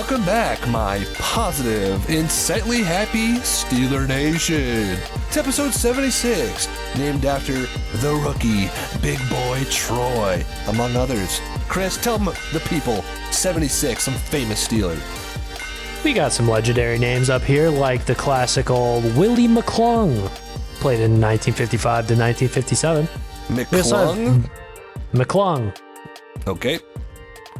Welcome back, my positive, insightfully happy Steeler Nation. It's episode 76, named after the rookie, Big Boy Troy, among others. Chris, tell the people, 76, some famous Steeler. We got some legendary names up here, like the classic old Willie McClung, played in 1955 to 1957. McClung? McClung. Okay.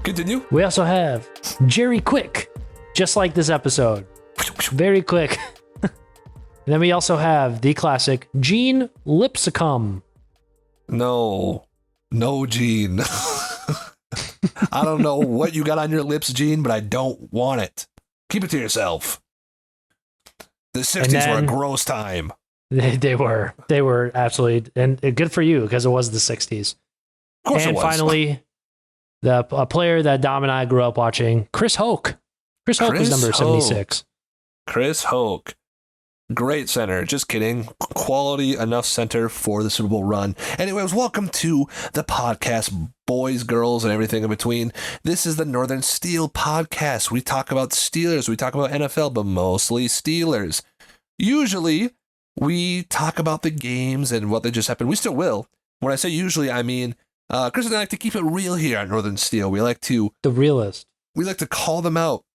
Continue. We also have Jerry Quick, just like this episode. Very quick. And then we also have the classic Gene Lipsicum. No, Gene. I don't know what you got on your lips, Gene, but I don't want it. Keep it to yourself. The 60s were a gross time. They were absolutely, and good for you because it was the 60s. Of course and it was. Finally, a player that Dom and I grew up watching, Chris Hoke. Chris Hoke was number 76. Chris Hoke. Great center. Just kidding. Quality enough center for the Super Bowl run. Anyways, welcome to the podcast, boys, girls, and everything in between. This is the Northern Steel Podcast. We talk about Steelers. We talk about NFL, but mostly Steelers. Usually, we talk about the games and what they just happened. We still will. When I say usually, I mean Chris and I like to keep it real here on Northern Steel. We like to call them out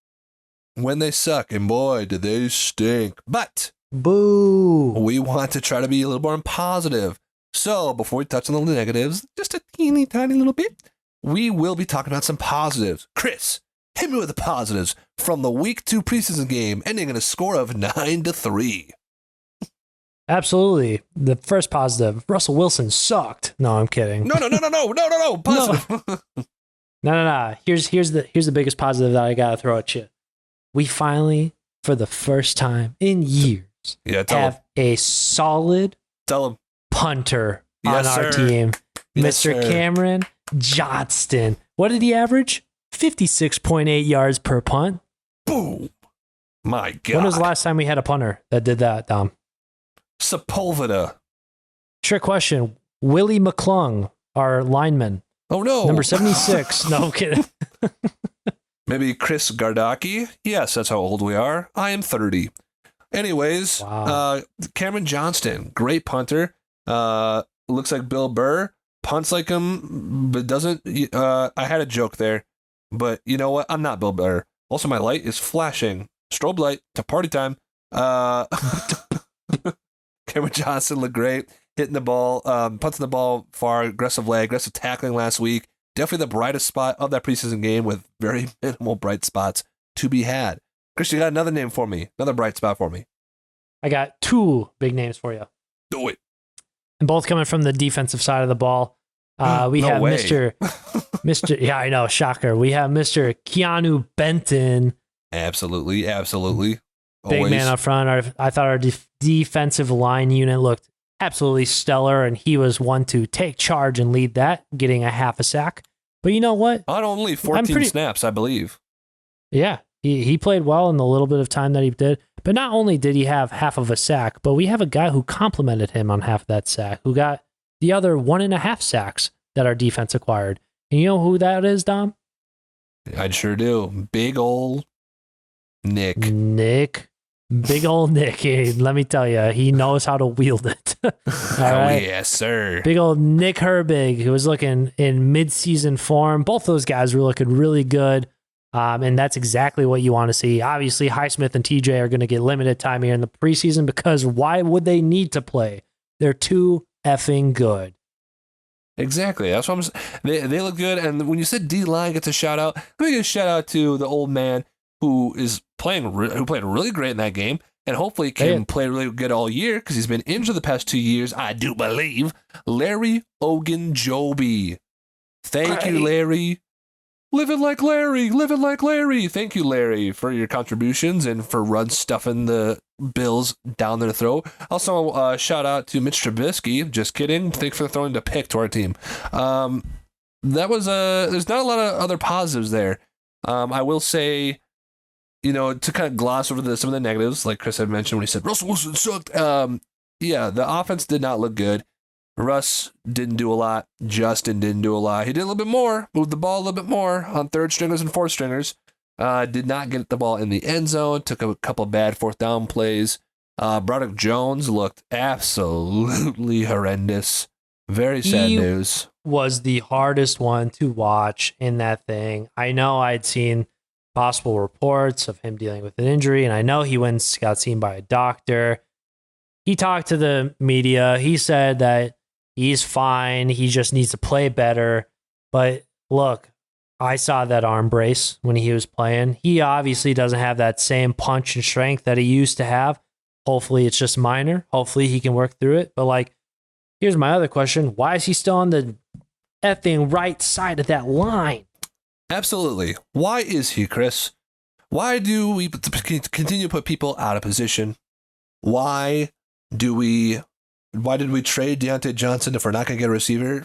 when they suck, and boy, do they stink. But boo, we want to try to be a little more positive. So before we touch on the negatives, just a teeny tiny little bit, we will be talking about some positives. Chris, hit me with the positives from the Week 2 preseason game, ending in a score of 9-3. Absolutely. The first positive, Russell Wilson sucked. No, I'm kidding. No. Positive. No. Here's the biggest positive that I gotta throw at you. We finally, for the first time in years, have a solid punter on our team. Mr. Cameron Johnston. What did he average? 56.8 yards per punt. Boom. My God. When was the last time we had a punter that did that, Dom? Sepulveda. Trick question. Willie McClung, our lineman. Oh, no. Number 76. No, I'm kidding. Maybe Chris Gardocki? Yes, that's how old we are. I am 30. Anyways, wow. Cameron Johnston, great punter. Looks like Bill Burr. Punts like him, but doesn't. I had a joke there, but you know what? I'm not Bill Burr. Also, my light is flashing. Strobe light to party time. Cameron Johnston looked great. Hitting the ball, punting the ball far, aggressive tackling last week. Definitely the brightest spot of that preseason game with very minimal bright spots to be had. Chris, you got another name for me? Another bright spot for me? I got two big names for you. Do it. And both coming from the defensive side of the ball. We have way. Mr. Yeah, I know, shocker. We have Mr. Keanu Benton. Absolutely. Big Always. man up front. I thought our defensive line unit looked absolutely stellar, and he was one to take charge and lead that, getting a half a sack. But you know what? On only 14 snaps, I believe. Yeah, he played well in the little bit of time that he did. But not only did he have half of a sack, but we have a guy who complimented him on half of that sack, who got the other 1.5 sacks that our defense acquired. And you know who that is, Dom? I sure do. Big old Nick. Big old Nick. Hey, let me tell you, he knows how to wield it. All right? Yes, sir. Big old Nick Herbig, who was looking in mid-season form. Both those guys were looking really good. And that's exactly what you want to see. Obviously, Highsmith and TJ are going to get limited time here in the preseason because why would they need to play? They're too effing good. Exactly. That's what I'm saying. They look good. And when you said D-line gets a shout out, let me give a shout out to the old man who played really great in that game and hopefully can play really good all year because he's been injured the past 2 years, I do believe. Larry Ogunjobi. Thank you, Larry. Living like Larry. Thank you, Larry, for your contributions and for run stuffing the Bills down their throat. Also, shout out to Mitch Trubisky. Just kidding. Thanks for throwing the pick to our team. That was there's not a lot of other positives there. I will say, to kind of gloss over some of the negatives, like Chris had mentioned when he said Russell Wilson sucked. Yeah, the offense did not look good. Russ didn't do a lot. Justin didn't do a lot. He did a little bit more, moved the ball a little bit more on third stringers and fourth stringers. Did not get the ball in the end zone. Took a couple bad fourth down plays. Broderick Jones looked absolutely horrendous. Very sad news. Was the hardest one to watch in that thing. I know I'd seen possible reports of him dealing with an injury, and I know he got seen by a doctor. He talked to the media. He said that he's fine. He just needs to play better. But look, I saw that arm brace when he was playing. He obviously doesn't have that same punch and strength that he used to have. Hopefully it's just minor. Hopefully he can work through it. But like, here's my other question. Why is he still on the effing right side of that line? Absolutely. Why is he, Chris? Why do we continue to put people out of position? Why did we trade Deontay Johnson if we're not going to get a receiver?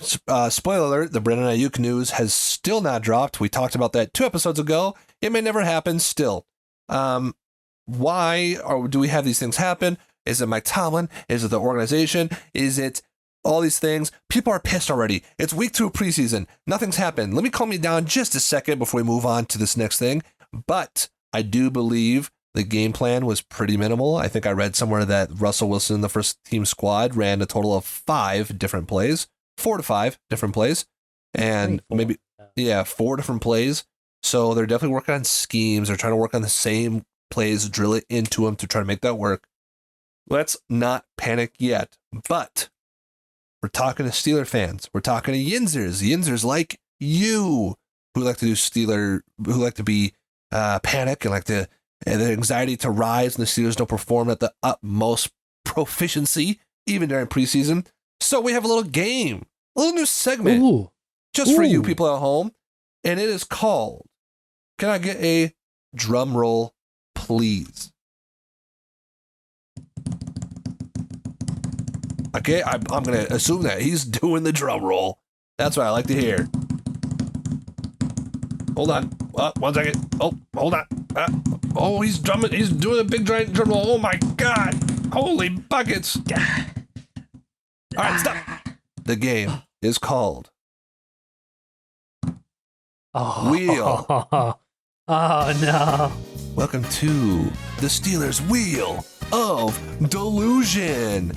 Spoiler alert, the Brandon Ayuk news has still not dropped. We talked about that 2 episodes ago. It may never happen still. Why do we have these things happen? Is it Mike Tomlin? Is it the organization? Is it all these things? People are pissed already. It's week 2 of preseason. Nothing's happened. Let me calm you down just a second before we move on to this next thing. But I do believe the game plan was pretty minimal. I think I read somewhere that Russell Wilson, the first team squad, ran a total of 5 different plays, 4 to 5 different plays, and maybe 4 different plays. So they're definitely working on schemes. They're trying to work on the same plays, drill it into them to try to make that work. Let's not panic yet. But we're talking to Steeler fans. We're talking to yinzers like you, who like to who like to be panic and like to the anxiety to rise, and the Steelers don't perform at the utmost proficiency, even during preseason. So we have a little game, a little new segment, just for you people at home, and it is called, can I get a drum roll, please? Okay, I'm going to assume that he's doing the drum roll. That's what I like to hear. Hold on. 1 second. Oh, hold on. He's drumming. He's doing a big giant drum roll. Oh my God. Holy buckets. All right, stop. The game is called Wheel. Oh, no. Welcome to the Steelers Wheel of Delusion.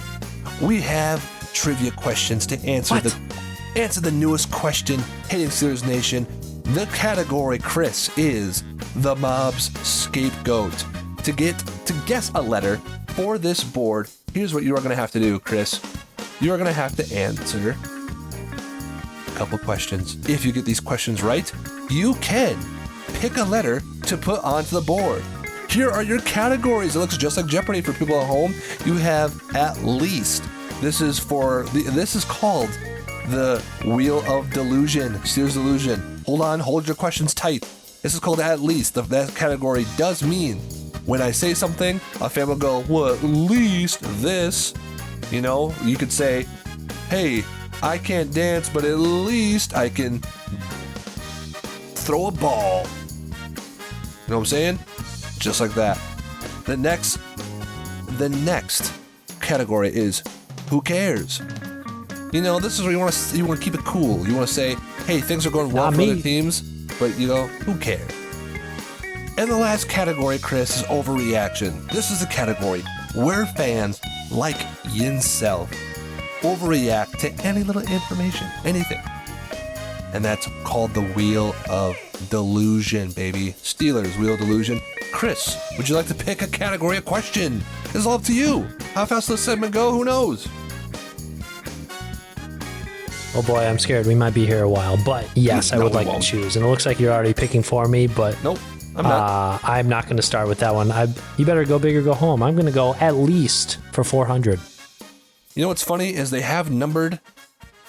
We have trivia questions to answer the newest question hitting Steelers Nation. The category, Chris, is the mob's scapegoat. To guess a letter for this board, here's what you are going to have to do, Chris. You are going to have to answer a couple questions. If you get these questions right, you can pick a letter to put onto the board. Here are your categories. It looks just like Jeopardy for people at home. You have at least. This is called the Wheel of Delusion. Steelers Delusion. Hold your questions tight. This is called at least. That category does mean when I say something, a fan will go, well, at least this. You know, you could say, hey, I can't dance, but at least I can throw a ball. You know what I'm saying? Just like that. The next category is who cares? You know, this is where you want to keep it cool. You want to say, hey, things are going well for other teams, but you know, who cares? And the last category, Chris, is overreaction. This is the category where fans like yinself overreact to any little information, anything. And that's called the Wheel of Delusion, baby. Steelers Wheel of Delusion. Chris, would you like to pick a category, a question? It's all up to you. How fast will this segment go? Who knows? Oh boy, I'm scared. We might be here a while, but yes, I would like to choose. And it looks like you're already picking for me, but nope, I'm not. I'm not going to start with that one. You better go big or go home. I'm going to go at least for 400. You know what's funny is they have numbered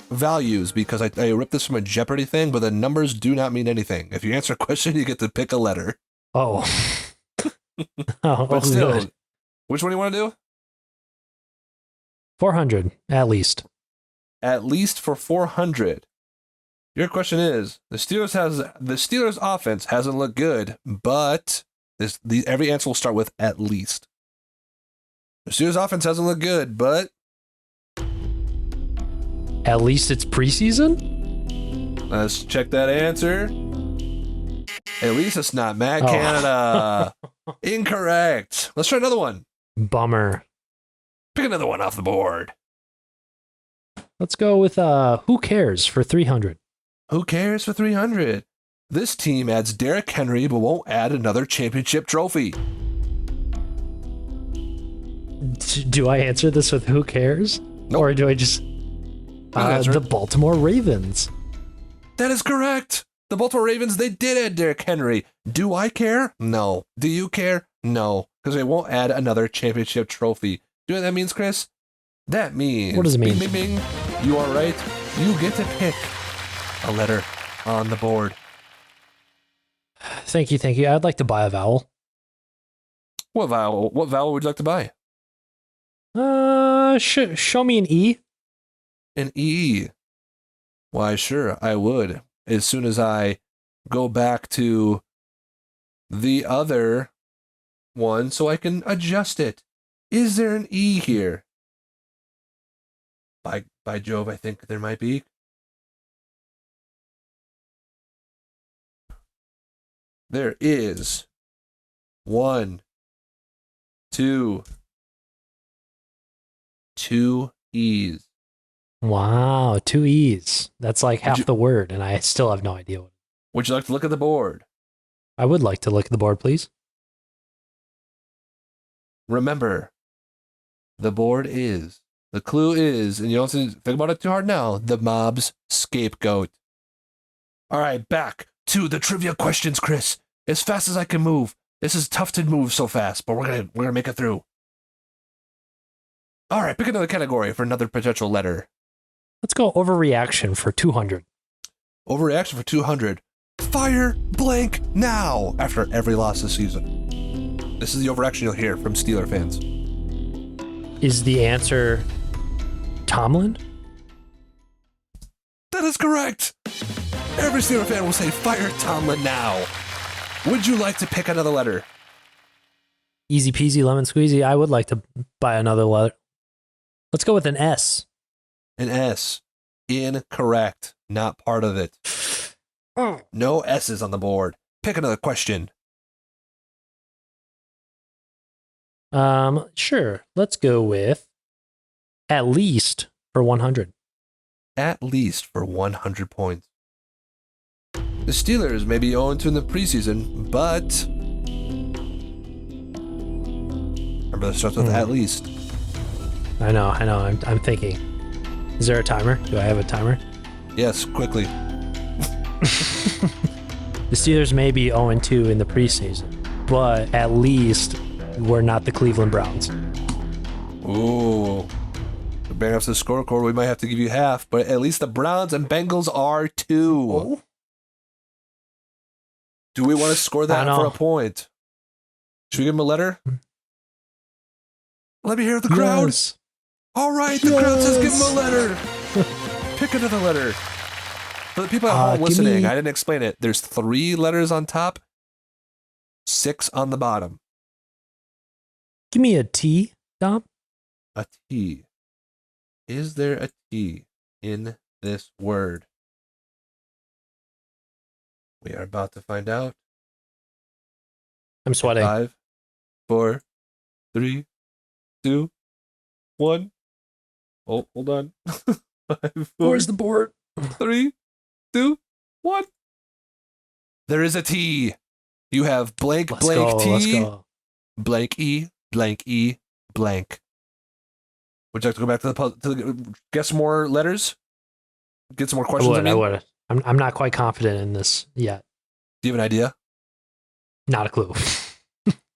values because I ripped this from a Jeopardy thing, but the numbers do not mean anything. If you answer a question, you get to pick a letter. Oh. But still, good. Which one do you want to do? 400, at least. At least for 400. Your question is, the Steelers offense hasn't looked good, but every answer will start with at least. The Steelers offense hasn't looked good, but at least it's preseason? Let's check that answer. At least it's not Matt Canada. Incorrect. Let's try another one. Bummer. Pick another one off the board. Let's go with who cares for 300? Who cares for 300? This team adds Derrick Henry but won't add another championship trophy. Do I answer this with who cares? Nope. Or do I just... the Baltimore Ravens. That is correct. The Baltimore Ravens, they did add Derrick Henry. Do I care? No. Do you care? No. Because they won't add another championship trophy. Do you know what that means, Chris? That means... What does it mean? Bing, bing, bing. You are right. You get to pick a letter on the board. Thank you. I'd like to buy a vowel. What vowel would you like to buy? Show me an E. An E. Why, sure, I would. As soon as I go back to the other one so I can adjust it. Is there an E here? By Jove, I think there might be. There is 1, 2 E's. Wow, 2 E's. That's like half the word, and I still have no idea what. Would you like to look at the board? I would like to look at the board, please. Remember, the clue is, and you don't have to think about it too hard now, the mob's scapegoat. All right, back to the trivia questions, Chris. As fast as I can move. This is tough to move so fast, but we're gonna make it through. All right, pick another category for another potential letter. Let's go overreaction for 200. Overreaction for 200. Fire blank now after every loss this season. This is the overreaction you'll hear from Steeler fans. Is the answer Tomlin? That is correct. Every Steeler fan will say fire Tomlin now. Would you like to pick another letter? Easy peasy lemon squeezy. I would like to buy another letter. Let's go with an S. An S. Incorrect. Not part of it. No S's on the board. Pick another question. Sure. Let's go with at least for 100. At least for 100 points. The Steelers may be 0-2 in the preseason, but remember, that starts with at least. I know. I'm thinking. Is there a timer? Do I have a timer? Yes, quickly. The Steelers may be 0-2 in the preseason, but at least we're not the Cleveland Browns. Ooh. To bring up the scorecard, we might have to give you half, but at least the Browns and Bengals are 2. Oh. Do we want to score that for a point? Should we give him a letter? Let me hear the crowd. Yes. All right, the crowd says give him a letter. Pick another letter. For the people at home listening, I didn't explain it. There's 3 letters on top, 6 on the bottom. Give me a T, Dom. A T. Is there a T in this word? We are about to find out. I'm sweating. 5, 4, 3, 2, 1. Oh, hold on. 5, 4, where's the board? 3, 2, 1. There is a T. You have blank, Let's blank go, T, let's go. blank E, blank E, blank. Would you like to go back to the guess more letters? Get some more questions? I would. I'm not quite confident in this yet. Do you have an idea? Not a clue.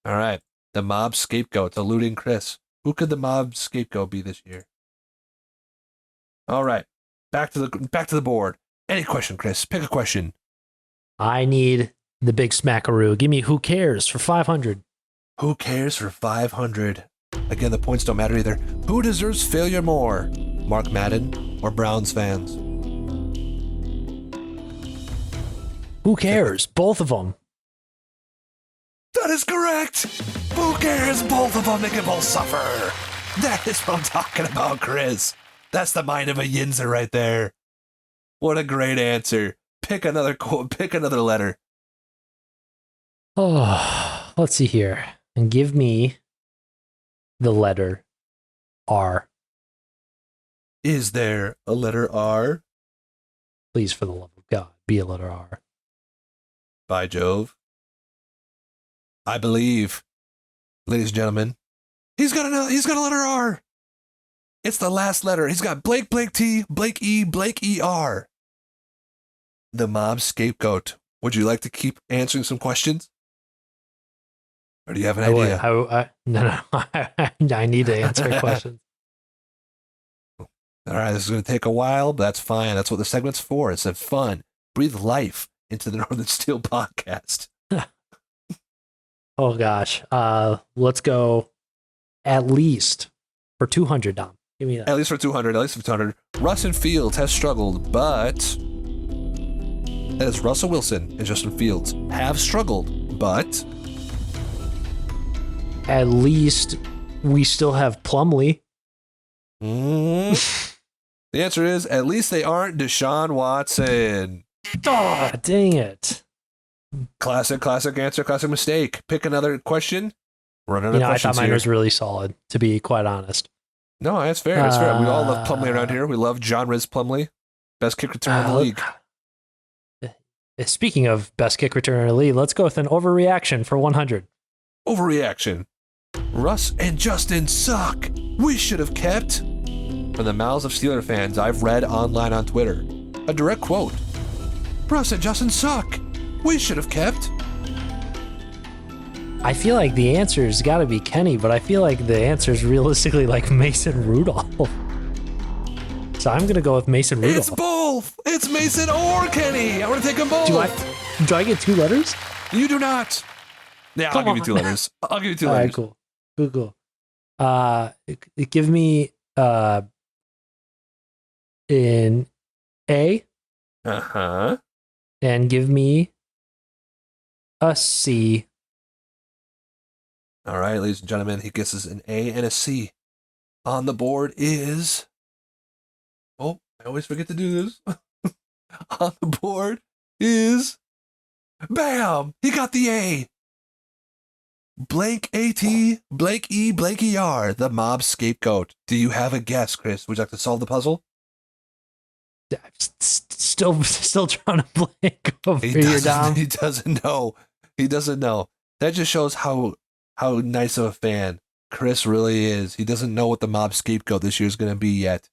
All right. The mob scapegoat, eluding Chris. Who could the mob scapegoat be this year? All right. Back to the board. Any question, Chris? Pick a question. I need the big smackaroo. Give me who cares for 500. Who cares for 500? Again, the points don't matter either. Who deserves failure more? Mark Madden or Browns fans? Who cares? Both of them. That is correct. Who cares? Both of them. They can both suffer. That is what I'm talking about, Chris. That's the mind of a yinzer right there. What a great answer. Pick another letter. Oh, let's see here. And give me the letter R. Is there a letter R? Please, for the love of God, be a letter R. By Jove. I believe, ladies and gentlemen, he's got a letter R. It's the last letter. He's got blank, blank T, blank E, blank ER. The mob scapegoat. Would you like to keep answering some questions? Or do you have an idea? No. I need to answer questions. All right, this is going to take a while, but that's fine. That's what the segment's for. It's fun. Breathe life into the Northern Steel podcast. Oh, gosh. Let's go at least for 200, Dom. Give me that. At least for 200. Russell Fields has struggled, but that is Russell Wilson and Justin Fields have struggled, but at least we still have Plumlee. The answer is at least they aren't Deshaun Watson. Oh, dang it. Classic answer, classic mistake. Pick another question. Run out of questions. I thought mine was really solid, to be quite honest. No, that's fair. That's fair. We all love Plumlee around here. We love John Riz Plumlee. Best kick returner in the league. Speaking of best kick returner in the league, let's go with an overreaction for 100. Overreaction. Russ and Justin suck. We should have kept. From the mouths of Steeler fans I've read online on Twitter. A direct quote. Russ and Justin suck. We should have kept. I feel like the answer's got to be Kenny, but I feel like the answer's realistically like Mason Rudolph. So I'm going to go with Mason Rudolph. It's both. It's Mason or Kenny. I'm going to take them both. Do I get 2 letters? You do not. Yeah, I'll give you 2 letters. I'll give you 2 letters. All right, cool. Give me an A. Uh-huh. And give me a C. All right, ladies and gentlemen, he gets us an A and a C. On the board is... Oh, I always forget to do this. On the board is... Bam! He got the A. Blank AT, blank E, blank ER, the mob scapegoat. Do you have a guess, Chris? Would you like to solve the puzzle? Still trying to blank over here, Dom. He doesn't know. That just shows how nice of a fan Chris really is. He doesn't know what the mob scapegoat this year is going to be yet.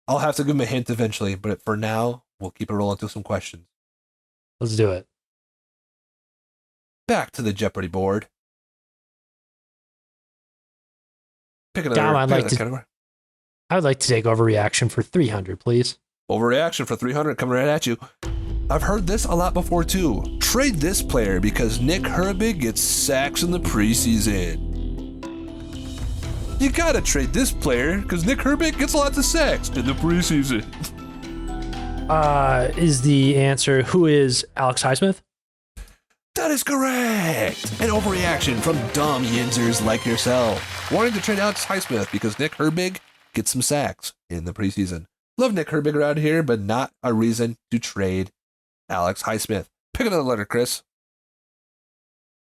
I'll have to give him a hint eventually, but for now, we'll keep it rolling through some questions. Let's do it. Back to the Jeopardy board. Pick another Dom, category. I would like to take overreaction for 300, please. Overreaction for 300 coming right at you. I've heard this a lot before too. Trade this player because Nick Herbig gets sacks in the preseason. You gotta trade this player because Nick Herbig gets lots of sacks in the preseason. Is the answer who is Alex Highsmith? That is correct. An overreaction from dumb yinzers like yourself. Wanting to trade Alex Highsmith because Nick Herbig gets some sacks in the preseason. Love Nick Herbig around here, but not a reason to trade Alex Highsmith. Pick another letter, Chris.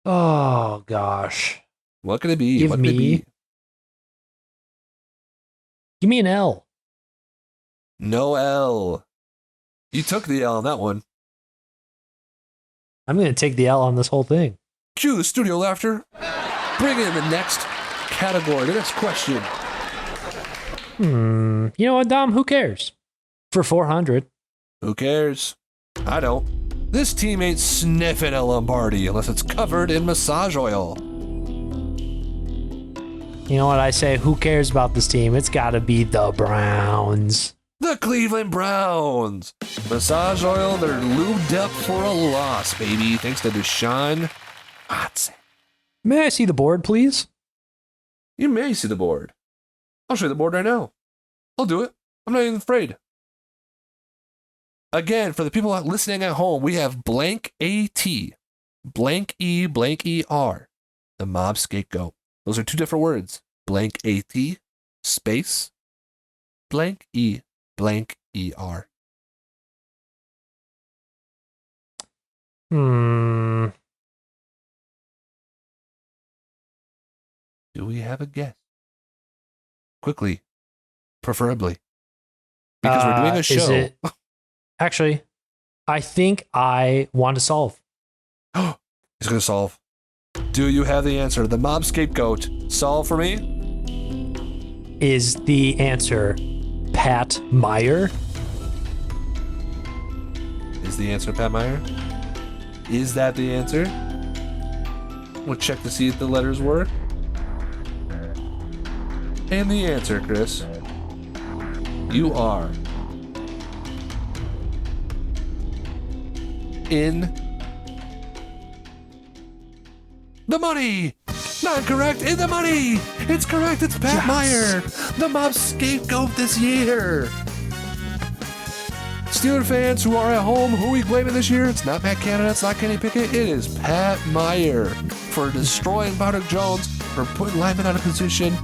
Oh, gosh. What could it be? Give me an L. No L. You took the L on that one. I'm going to take the L on this whole thing. Cue the studio laughter. Bring in the next category, the next question. You know what, Dom? Who cares? For 400. Who cares? I don't. This team ain't sniffing a Lombardi unless it's covered in massage oil. You know what I say? Who cares about this team? It's got to be the Browns. The Cleveland Browns. Massage oil, they're lubed up for a loss, baby. Thanks to Deshaun Watson. May I see the board, please? You may see the board. I'll show you the board right now. I'll do it. I'm not even afraid. Again, for the people listening at home, we have blank AT, blank E, blank ER, the mob scapegoat. Those are 2 different words. Blank AT, space, blank E, blank ER. Do we have a guess? Quickly, preferably. Because we're doing a show. Actually, I think I want to solve. He's going to solve. Do you have the answer? The mob scapegoat. Solve for me. Is the answer Pat Meyer? Is the answer Pat Meyer? Is that the answer? We'll check to see if the letters work. And the answer, Chris. You are in the money. Not correct. In the money. It's correct. It's Pat Meyer, the mob scapegoat this year. Steeler fans who are at home, who are we blaming this year? It's not Matt Canada, it's not Kenny Pickett, it is Pat Meyer for destroying Broderick Jones, for putting linemen out of position.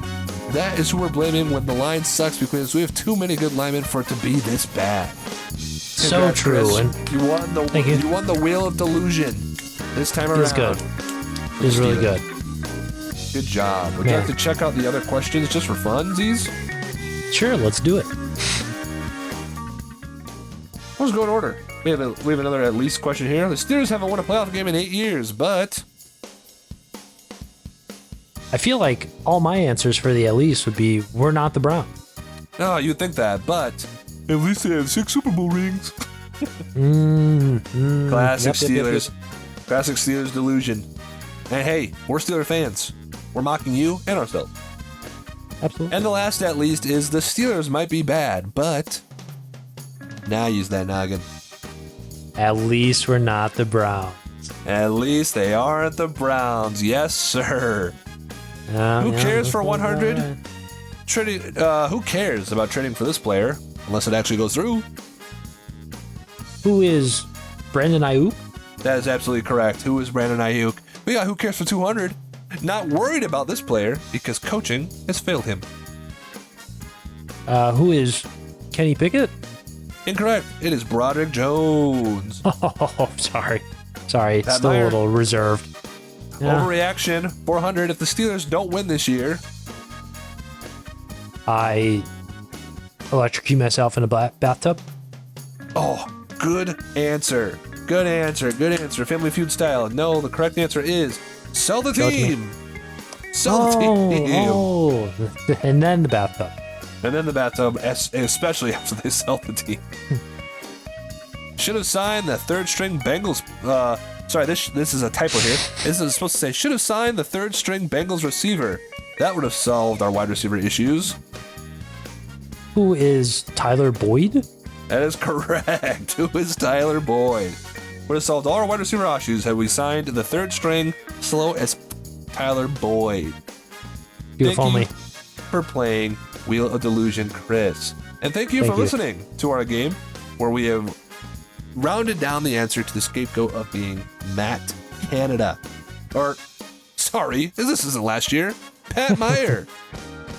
That is who we're blaming when the line sucks, because we have too many good linemen for it to be this bad. So true. And you won the wheel of delusion this time around. It was good. It was really good. Good job. Would you like to check out the other questions just for funsies? Sure, let's do it. Let's go in order. We have another at least question here. The Steelers haven't won a playoff game in 8 years, but I feel like all my answers for the at least would be we're not the Browns. No, you'd think that, but at least they have 6 Super Bowl rings. Classic Steelers. Yep. Classic Steelers delusion. And hey, we're Steeler fans. We're mocking you and ourselves. Absolutely. And the last at least is the Steelers might be bad, but now use that noggin. At least we're not the Browns. At least they aren't the Browns. Yes, sir. Who cares for 100? Who cares about trading for this player unless it actually goes through? Who is Brandon Ayuk? That is absolutely correct. Who is Brandon Ayuk? We got who cares for 200? Not worried about this player because coaching has failed him. Who is Kenny Pickett? Incorrect. It is Broderick Jones. Oh, sorry. It's still a little reserved. Yeah. Overreaction. 400. If the Steelers don't win this year, I electrocute myself in a bathtub. Oh, good answer. Good answer. Family Feud style. No, the correct answer is sell the team. Sell the team. Oh, and then the bathtub. And then the bathtub, especially after they sell the team. Should have signed the third string Bengals. Sorry, this is a typo here. This is supposed to say should have signed the third string Bengals receiver. That would have solved our wide receiver issues. Who is Tyler Boyd? That is correct. Who is Tyler Boyd? Would have solved all our wide receiver issues had we signed the third string slow as Tyler Boyd. If only. For playing Wheel of Delusion, Chris. And thank you for listening to our game where we have rounded down the answer to the scapegoat of being Matt Canada. Or, sorry, this isn't last year. Pat Meyer.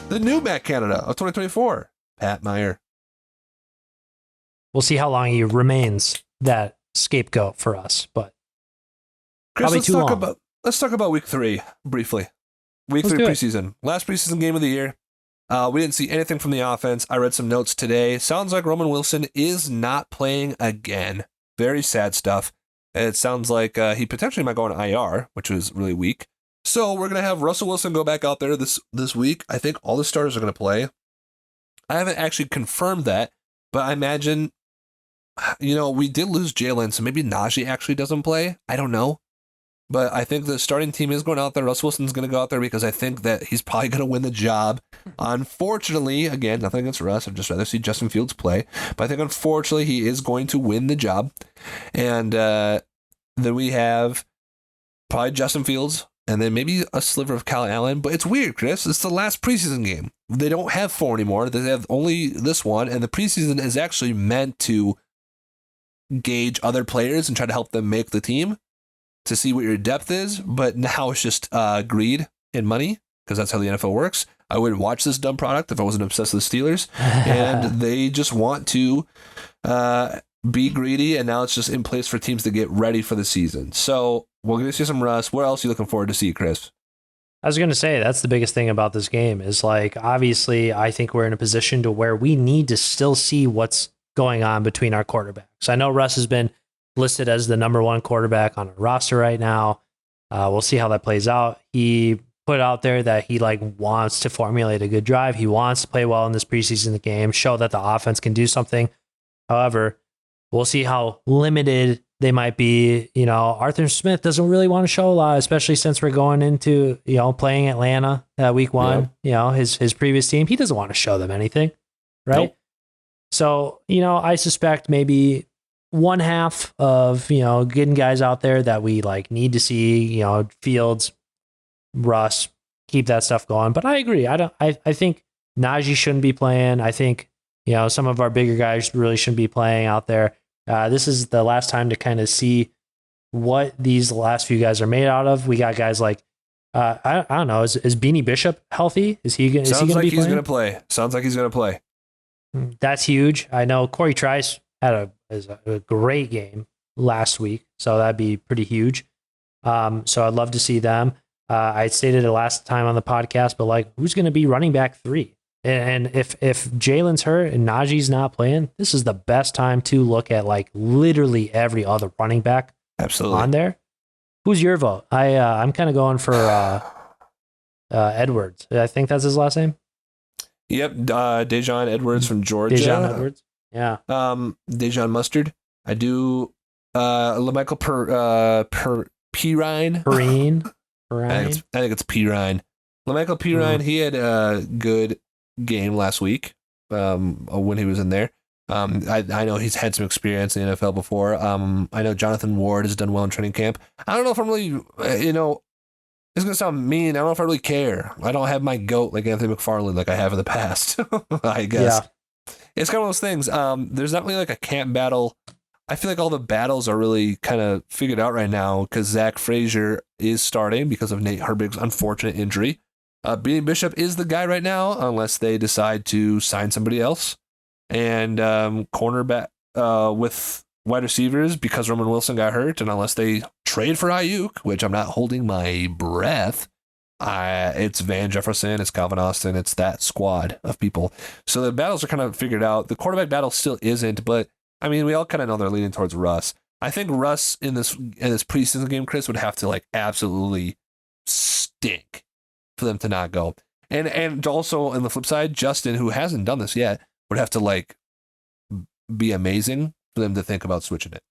The new Matt Canada of 2024. Pat Meyer. We'll see how long he remains that scapegoat for us, but Chris, probably too long. Let's talk about week 3 briefly. Week 3 preseason. Last preseason game of the year. We didn't see anything from the offense. I read some notes today. Sounds like Roman Wilson is not playing again. Very sad stuff. It sounds like he potentially might go on IR, which was really weak. So we're going to have Russell Wilson go back out there this week. I think all the starters are going to play. I haven't actually confirmed that, but I imagine, we did lose Jalen, so maybe Najee actually doesn't play. I don't know. But I think the starting team is going out there. Russell Wilson's going to go out there because I think that he's probably going to win the job. Unfortunately, again, nothing against Russ. I'd just rather see Justin Fields play. But I think, unfortunately, he is going to win the job. And then we have probably Justin Fields and then maybe a sliver of Kyle Allen. But it's weird, Chris. It's the last preseason game. They don't have 4 anymore. They have only this one. And the preseason is actually meant to gauge other players and try to help them make the team, to see what your depth is, but now it's just greed and money, because that's how the NFL works. I wouldn't watch this dumb product if I wasn't obsessed with the Steelers, and they just want to be greedy, and now it's just in place for teams to get ready for the season. So we're going to see some Russ. What else are you looking forward to see, Chris? I was going to say that's the biggest thing about this game is like, obviously, I think we're in a position to where we need to still see what's going on between our quarterbacks. I know Russ has been listed as the number one quarterback on our roster right now. We'll see how that plays out. He put out there that he like wants to formulate a good drive. He wants to play well in this preseason game, show that the offense can do something. However, we'll see how limited they might be. You know, Arthur Smith doesn't really want to show a lot, especially since we're going into, you know, playing Atlanta week one, yep. You know, his previous team. He doesn't want to show them anything, right? Nope. So, you know, I suspect maybe one half of, you know, getting guys out there that we like need to see, you know, Fields, Russ, keep that stuff going. But I agree. I think Najee shouldn't be playing. I think, you know, some of our bigger guys really shouldn't be playing out there. This is the last time to kind of see what these last few guys are made out of. We got guys like, I don't know, is Beanie Bishop healthy? Is he going to be playing? Sounds like he's going to play. Sounds like he's going to play. That's huge. I know Corey Trice had a great game last week, so that'd be pretty huge. So I'd love to see them. I stated it last time on the podcast, but like, who's going to be running back 3? And if Jalen's hurt and Najee's not playing, this is the best time to look at like literally every other running back on there. Who's your vote? I'm kind of going for Edwards. I think that's his last name. Yep, Dejon Edwards from Georgia. Dejon Edwards, yeah. Dejon Mustard. I do. LaMichael Perine. I think it's Perine. LaMichael Perine. He had a good game last week. When he was in there. I know he's had some experience in the NFL before. I know Jonathan Ward has done well in training camp. I don't know if I'm really, you know. It's going to sound mean. I don't know if I really care. I don't have my goat like Anthony McFarland like I have in the past, I guess. Yeah. It's kind of one of those things. There's not really like a camp battle. I feel like all the battles are really kind of figured out right now because Zach Frazier is starting because of Nate Herbig's unfortunate injury. Beanie Bishop is the guy right now unless they decide to sign somebody else. And cornerback with wide receivers because Roman Wilson got hurt, and unless they trade for Ayuk, which I'm not holding my breath, it's Van Jefferson, it's Calvin Austin, it's that squad of people. So the battles are kind of figured out. The quarterback battle still isn't, but I mean, we all kind of know they're leaning towards Russ. I think Russ in this preseason game, Chris, would have to like absolutely stink for them to not go. And also on the flip side, Justin, who hasn't done this yet, would have to like be amazing for them to think about switching it.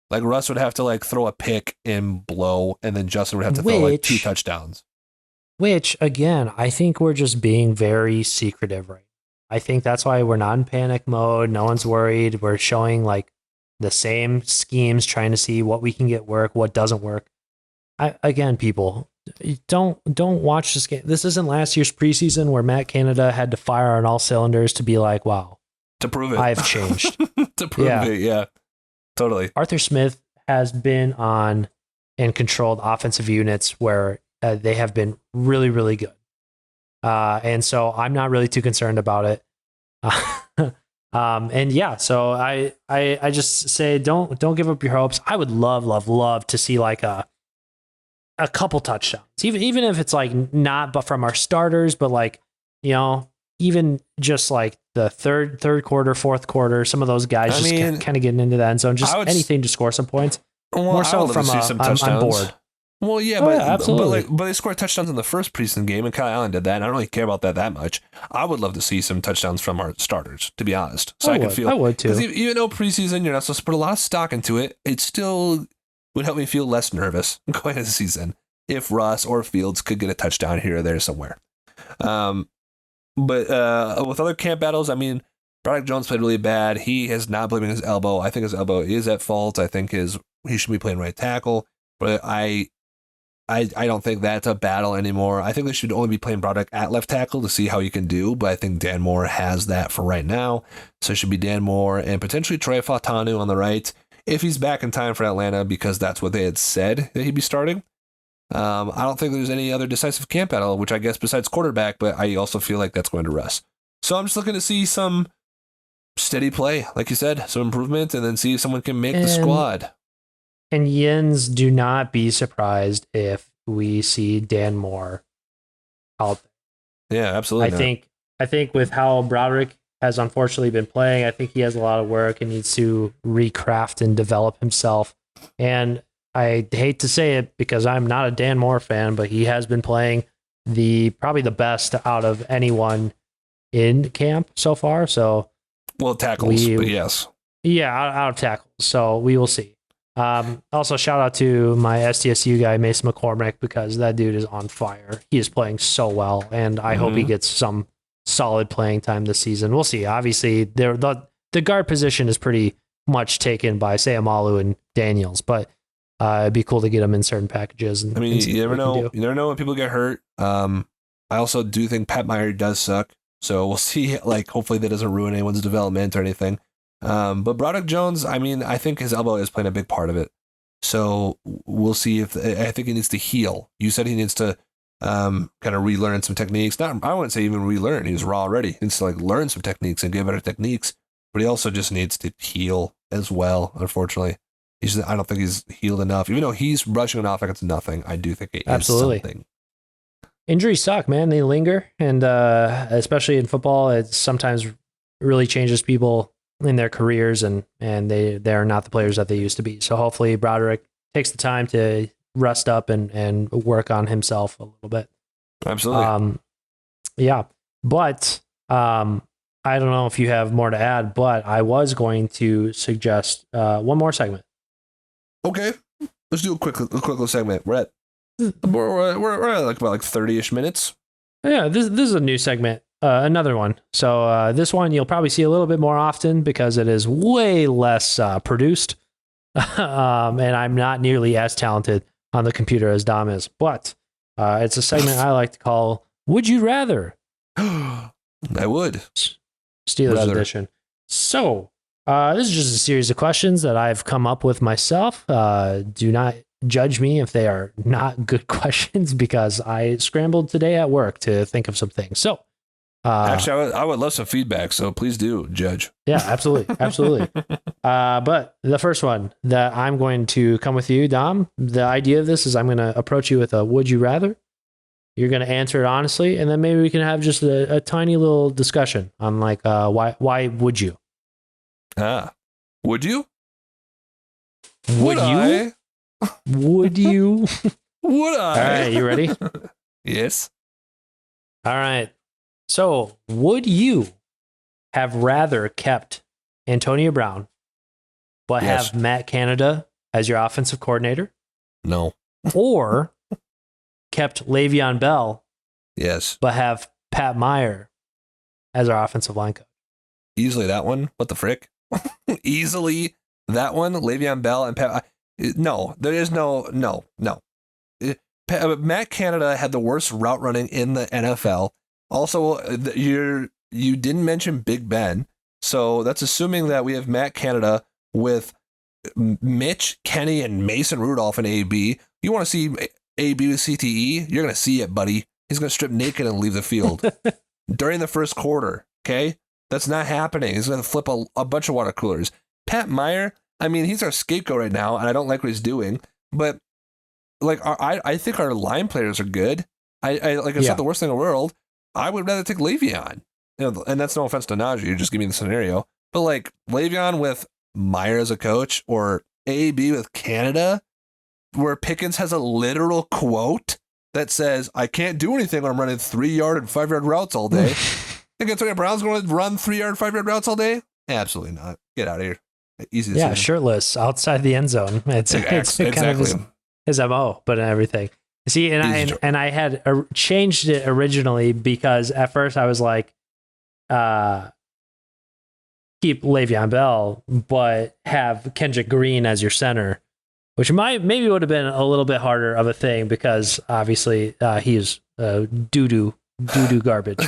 Like Russ would have to like throw a pick and blow, and then Justin would have to throw like 2 touchdowns. Which again, I think we're just being very secretive right now. I think that's why we're not in panic mode. No one's worried. We're showing like the same schemes, trying to see what we can get work, what doesn't work. Again, people, don't watch this game. This isn't last year's preseason where Matt Canada had to fire on all cylinders to be like, wow. To prove it. I've changed. To prove it, yeah. Totally. Arthur Smith has been on and controlled offensive units where they have been really, really good. And so I'm not really too concerned about it. And yeah, so I just say don't give up your hopes. I would love to see like a couple touchdowns. Even if it's like not but from our starters, but like, you know, even just like the third quarter, fourth quarter, some of those guys kind of getting into that end zone, just anything to score some points. Well, more so from I'm bored. Well, yeah, absolutely. But they scored touchdowns in the first preseason game, and Kyle Allen did that. And I don't really care about that much. I would love to see some touchdowns from our starters, to be honest. So I would too. Because even though preseason, you're not supposed to put a lot of stock into it, it still would help me feel less nervous going into the season if Russ or Fields could get a touchdown here or there somewhere. But with other camp battles, I mean, Broderick Jones played really bad. He has not blaming his elbow. I think his elbow is at fault. I think he should be playing right tackle. But I don't think that's a battle anymore. I think they should only be playing Broderick at left tackle to see how he can do. But I think Dan Moore has that for right now. So it should be Dan Moore and potentially Troy Fautanu on the right if he's back in time for Atlanta, because that's what they had said that he'd be starting. I don't think there's any other decisive camp battle, which I guess besides quarterback, but I also feel like that's going to Russ. So I'm just looking to see some steady play, like you said, some improvement, and then see if someone can make the squad. And Yins, do not be surprised if we see Dan Moore out there. Yeah, absolutely. I think with how Broderick has unfortunately been playing, I think he has a lot of work and needs to recraft and develop himself. And I hate to say it because I'm not a Dan Moore fan, but he has been playing probably the best out of anyone in camp so far. So, well, tackles, but yes. Yeah, out of tackles. So we will see. Also, shout out to my SDSU guy, Mason McCormick, because that dude is on fire. He is playing so well, and I hope he gets some solid playing time this season. We'll see. Obviously, the guard position is pretty much taken by Sayamalu and Daniels, but it'd be cool to get him in certain packages. And, you never know. You never know when people get hurt. I also do think Pat Meyer does suck, so we'll see. Like, hopefully that doesn't ruin anyone's development or anything. But Broderick Jones, I mean, I think his elbow is playing a big part of it. So we'll see I think he needs to heal. You said he needs to kind of relearn some techniques. I wouldn't say even relearn. He was raw already. He needs to learn some techniques and get better techniques. But he also just needs to heal as well, unfortunately. I don't think he's healed enough. Even though he's rushing it off like it's nothing, I do think it is something. Injuries suck, man. They linger. And especially in football, it sometimes really changes people in their careers, and they're not the players that they used to be. So hopefully Broderick takes the time to rest up and work on himself a little bit. Absolutely. Yeah. But I don't know if you have more to add, but I was going to suggest one more segment. Okay. Let's do a quick little segment. We're at about 30-ish minutes. Yeah, this is a new segment. Another one. So this one you'll probably see a little bit more often because it is way less produced. And I'm not nearly as talented on the computer as Dom is. But it's a segment I like to call Would You Rather? I would. Steelers edition. So this is just a series of questions that I've come up with myself. Do not judge me if they are not good questions because I scrambled today at work to think of some things. So actually, I would love some feedback, so please do judge. Yeah, absolutely. Absolutely. But the first one that I'm going to come with you, Dom, the idea of this is I'm going to approach you with a would you rather. You're going to answer it honestly, and then maybe we can have just a tiny little discussion on why would you? Would you? Would you? Would you? Would I? All right, you ready? Yes. All right. So, would you have rather kept Antonio Brown, but have Matt Canada as your offensive coordinator? No. Or kept Le'Veon Bell, yes, but have Pat Meyer as our offensive line coach? Easily that one. What the frick? Easily that one. Le'Veon Bell and Pat. No, there is no. Matt Canada had the worst route running in the NFL. Also, you didn't mention Big Ben, so that's assuming that we have Matt Canada with Mitch, Kenny, and Mason Rudolph in AB. You want to see AB with CTE? You're going to see it, buddy. He's going to strip naked and leave the field during the first quarter, okay? That's not happening. He's going to flip a bunch of water coolers. Pat Meyer, I mean, he's our scapegoat right now, and I don't like what he's doing, but I think our line players are good. It's not the worst thing in the world. I would rather take Le'Veon. And that's no offense to Najee, you're just giving me the scenario. But Le'Veon with Meyer as a coach or AB with Canada, where Pickens has a literal quote that says, I can't do anything when I'm running 3-yard and 5-yard routes all day. Think Antonio Brown's going to run 3-yard, 5-yard routes all day? Absolutely not. Get out of here. Easy decision. Yeah, shirtless outside the end zone. It's exactly. Kind of his MO, but everything. See, and I had changed it originally because at first I was like, keep Le'Veon Bell, but have Kendrick Green as your center, which maybe would have been a little bit harder of a thing because obviously he's doo-doo garbage.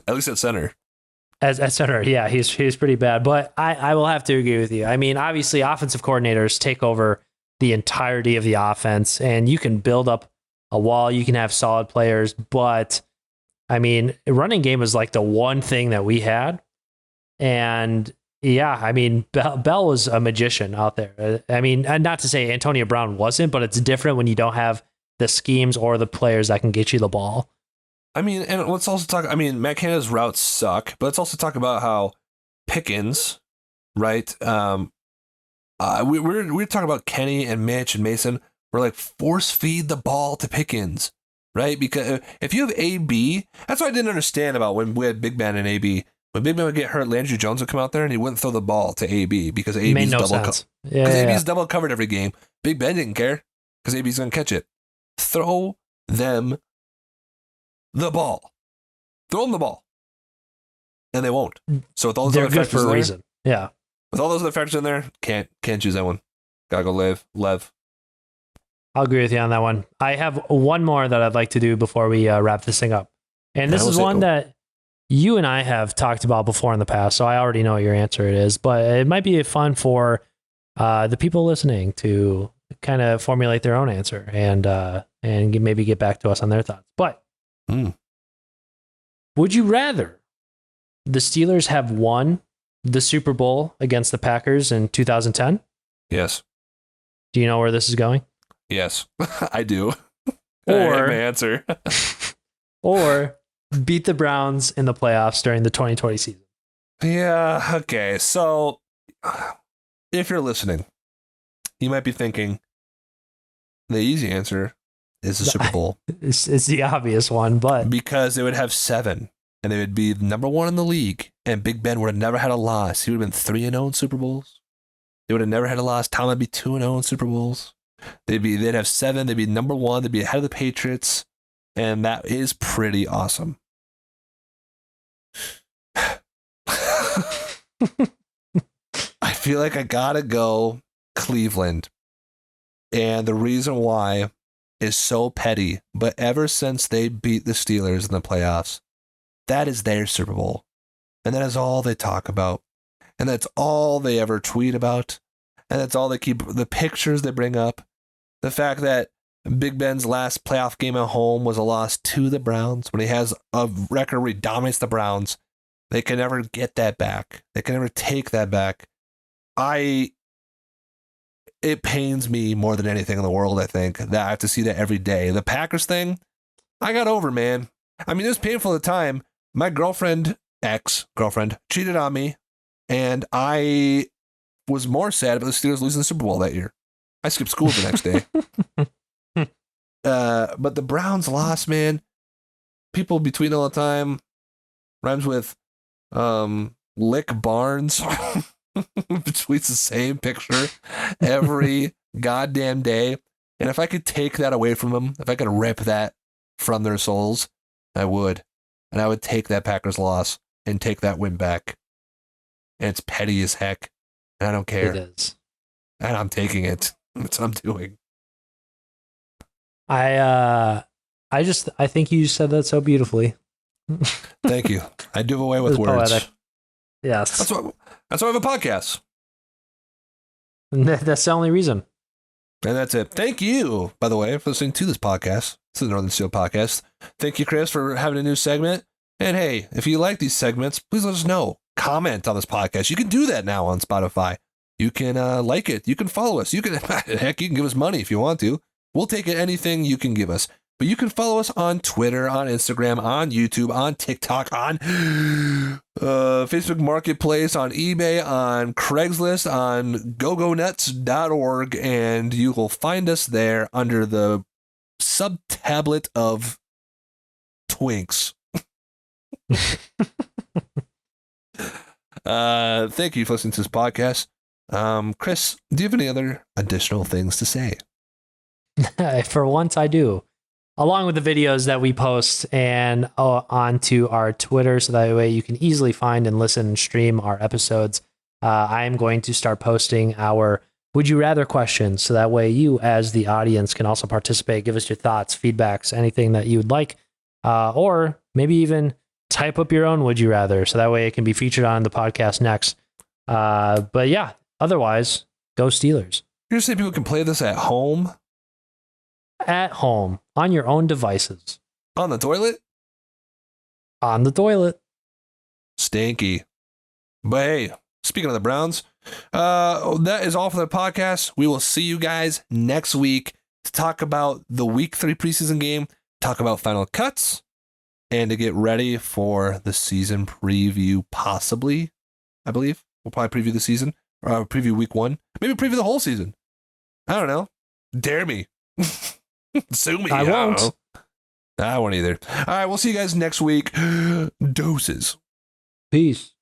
At least at center. At center, yeah, he's pretty bad. But I will have to agree with you. I mean, obviously offensive coordinators take over the entirety of the offense, and you can build up a wall. You can have solid players, but I mean, running game was like the one thing that we had. And yeah, I mean, Bell was a magician out there. I mean, not to say Antonio Brown wasn't, but it's different when you don't have the schemes or the players that can get you the ball. I mean, and let's also talk. I mean, Matt Canada's routes suck, but let's also talk about how Pickens, right? We're talking about Kenny and Mitch and Mason. We're like force feed the ball to Pickens, right? Because if you have AB, that's what I didn't understand about when we had Big Ben and AB. When Big Ben would get hurt, Landry Jones would come out there and he wouldn't throw the ball to AB because AB's AB's double covered every game. Big Ben didn't care because AB's gonna catch it. Throw them the ball. Throw them the ball. And they won't. So with all those they're other good factors for a in reason. There, yeah. with all those other factors in there, can't choose that one. Gotta go Lev. I'll agree with you on that one. I have one more that I'd like to do before we wrap this thing up. And this is one that you and I have talked about before in the past, so I already know what your answer it is, but it might be fun for the people listening to kind of formulate their own answer and maybe get back to us on their thoughts. But would you rather the Steelers have won the Super Bowl against the Packers in 2010? Yes. Do you know where this is going? Yes, I do. Or my answer. Or beat the Browns in the playoffs during the 2020 season. Yeah, okay. So if you're listening, you might be thinking the easy answer is the Super Bowl. It's the obvious one, but because they would have 7 and they would be number 1 in the league, and Big Ben would have never had a loss. He would have been 3-0 in Super Bowls. They would have never had a loss. Tom would be 2-0 in Super Bowls. They'd have 7. They'd be number 1. They'd be ahead of the Patriots, and that is pretty awesome. I feel like I gotta go Cleveland, and the reason why is so petty. But ever since they beat the Steelers in the playoffs, that is their Super Bowl, and that is all they talk about, and that's all they ever tweet about, and that's all they keep. The pictures they bring up. The fact that Big Ben's last playoff game at home was a loss to the Browns when he has a record where he dominates the Browns. They can never get that back. They can never take that back. It pains me more than anything in the world, I think, that I have to see that every day. The Packers thing, I got over, man. I mean, it was painful at the time. My ex-girlfriend, cheated on me, and I was more sad about the Steelers losing the Super Bowl that year. I skipped school the next day. But the Browns lost, man. People be tweeting all the time. Rhymes with Lick Barnes. Tweets the same picture every goddamn day. And if I could take that away from them, if I could rip that from their souls, I would. And I would take that Packers loss and take that win back. And it's petty as heck. And I don't care. It is. And I'm taking it. That's what I'm doing. I think you said that so beautifully. Thank you. I do have a way with words. Poetic. Yes. That's why I have a podcast. That's the only reason. And that's it. Thank you, by the way, for listening to this podcast. It's the Northern Steel Podcast. Thank you, Chris, for having a new segment. And hey, if you like these segments, please let us know. Comment on this podcast. You can do that now on Spotify. You can like it. You can follow us. You can, heck, you can give us money if you want to. We'll take anything you can give us. But you can follow us on Twitter, on Instagram, on YouTube, on TikTok, on Facebook Marketplace, on eBay, on Craigslist, on gogonuts.org, and you will find us there under the sub-tablet of Twinks. Thank you for listening to this podcast. Chris, do you have any other additional things to say? For once, I do. Along with the videos that we post and onto our Twitter, so that way you can easily find and listen and stream our episodes. I am going to start posting our Would You Rather questions, so that way you, as the audience, can also participate, give us your thoughts, feedbacks, anything that you would like, or maybe even type up your own Would You Rather, so that way it can be featured on the podcast next. But yeah, otherwise, go Steelers. You're saying people can play this at home? At home, on your own devices. On the toilet? On the toilet. Stinky. But hey, speaking of the Browns, that is all for the podcast. We will see you guys next week to talk about the Week 3 preseason game, talk about final cuts, and to get ready for the season preview, possibly. I believe we'll probably preview the season, or preview week 1, maybe preview the whole season. I don't know. Dare me. Sue me. I won't. I won't either. All right, we'll see you guys next week. Doses. Peace.